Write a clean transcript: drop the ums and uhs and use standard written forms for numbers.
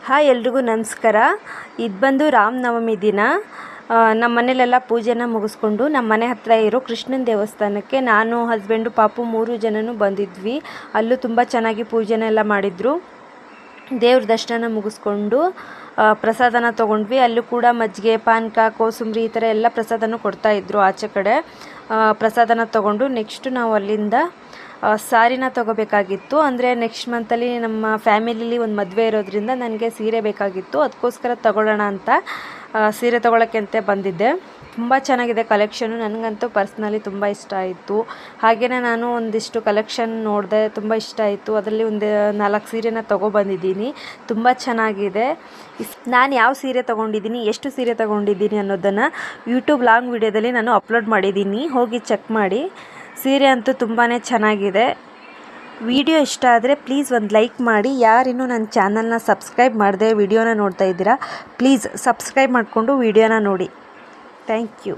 Hi ಎಲ್ರಿಗೂ ನಮಸ್ಕಾರ. ಇದು ಬಂದು ರಾಮನವಮಿ ದಿನ ನಮ್ಮ ಮನೇಲೆಲ್ಲ ಪೂಜೆನ ಮುಗಿಸ್ಕೊಂಡು ನಮ್ಮ ಮನೆ ಹತ್ತಿರ ಇರೋ ಕೃಷ್ಣನ ದೇವಸ್ಥಾನಕ್ಕೆ ನಾನು ಹಸ್ಬೆಂಡು ಪಾಪು 3 ಜನನೂ ಬಂದಿದ್ವಿ. ಅಲ್ಲೂ ತುಂಬ ಚೆನ್ನಾಗಿ ಪೂಜೆನೆಲ್ಲ ಮಾಡಿದರು. ದೇವ್ರ ದರ್ಶನ ಮುಗಿಸ್ಕೊಂಡು ಪ್ರಸಾದನ ತೊಗೊಂಡ್ವಿ. ಅಲ್ಲೂ ಕೂಡ ಮಜ್ಜಿಗೆ, ಪಾನಕ, ಕೋಸಂಬರಿ ಈ ಥರ ಎಲ್ಲ ಪ್ರಸಾದನೂ ಕೊಡ್ತಾಯಿದ್ರು. ಆಚೆ ಕಡೆ ಪ್ರಸಾದನ ತೊಗೊಂಡು ನೆಕ್ಸ್ಟು ನಾವು ಅಲ್ಲಿಂದ ಸಾರಿನ ತೊಗೋಬೇಕಾಗಿತ್ತು. ಅಂದರೆ ನೆಕ್ಸ್ಟ್ ಮಂತಲ್ಲಿ ನಮ್ಮ ಫ್ಯಾಮಿಲಿಲಿ ಒಂದು ಮದುವೆ ಇರೋದ್ರಿಂದ ನನಗೆ ಸೀರೆ ಬೇಕಾಗಿತ್ತು. ಅದಕ್ಕೋಸ್ಕರ ತೊಗೊಳ್ಳೋಣ ಅಂತ ಸೀರೆ ತೊಗೊಳಕ್ಕೆ ಅಂತ ಬಂದಿದ್ದೆ. ತುಂಬ ಚೆನ್ನಾಗಿದೆ ಕಲೆಕ್ಷನು. ನನಗಂತೂ ಪರ್ಸ್ನಲಿ ತುಂಬ ಇಷ್ಟ ಆಯಿತು. ಹಾಗೆಯೇ ನಾನು ಒಂದಿಷ್ಟು ಕಲೆಕ್ಷನ್ ನೋಡಿದೆ, ತುಂಬ ಇಷ್ಟ ಆಯಿತು. ಅದರಲ್ಲಿ ಒಂದು 4 ಸೀರೆನ ತೊಗೊಬಂದಿದ್ದೀನಿ. ತುಂಬ ಚೆನ್ನಾಗಿದೆ. ನಾನು ಯಾವ ಸೀರೆ ತೊಗೊಂಡಿದ್ದೀನಿ, ಎಷ್ಟು ಸೀರೆ ತೊಗೊಂಡಿದ್ದೀನಿ ಅನ್ನೋದನ್ನು ಯೂಟ್ಯೂಬ್ ಲಾಂಗ್ ವಿಡಿಯೋದಲ್ಲಿ ನಾನು ಅಪ್ಲೋಡ್ ಮಾಡಿದ್ದೀನಿ, ಹೋಗಿ ಚೆಕ್ ಮಾಡಿ. ಸೀರೆ ಅಂತೂ ತುಂಬಾ ಚೆನ್ನಾಗಿದೆ. ವಿಡಿಯೋ ಇಷ್ಟ ಆದರೆ ಪ್ಲೀಸ್ ಒಂದು ಲೈಕ್ ಮಾಡಿ. ಯಾರಿನ್ನೂ ನನ್ನ ಚಾನಲ್ನ ಸಬ್ಸ್ಕ್ರೈಬ್ ಮಾಡದೆ ವಿಡಿಯೋನ ನೋಡ್ತಾ ಇದ್ದೀರಾ, ಪ್ಲೀಸ್ ಸಬ್ಸ್ಕ್ರೈಬ್ ಮಾಡಿಕೊಂಡು ವಿಡಿಯೋನ ನೋಡಿ. Thank you.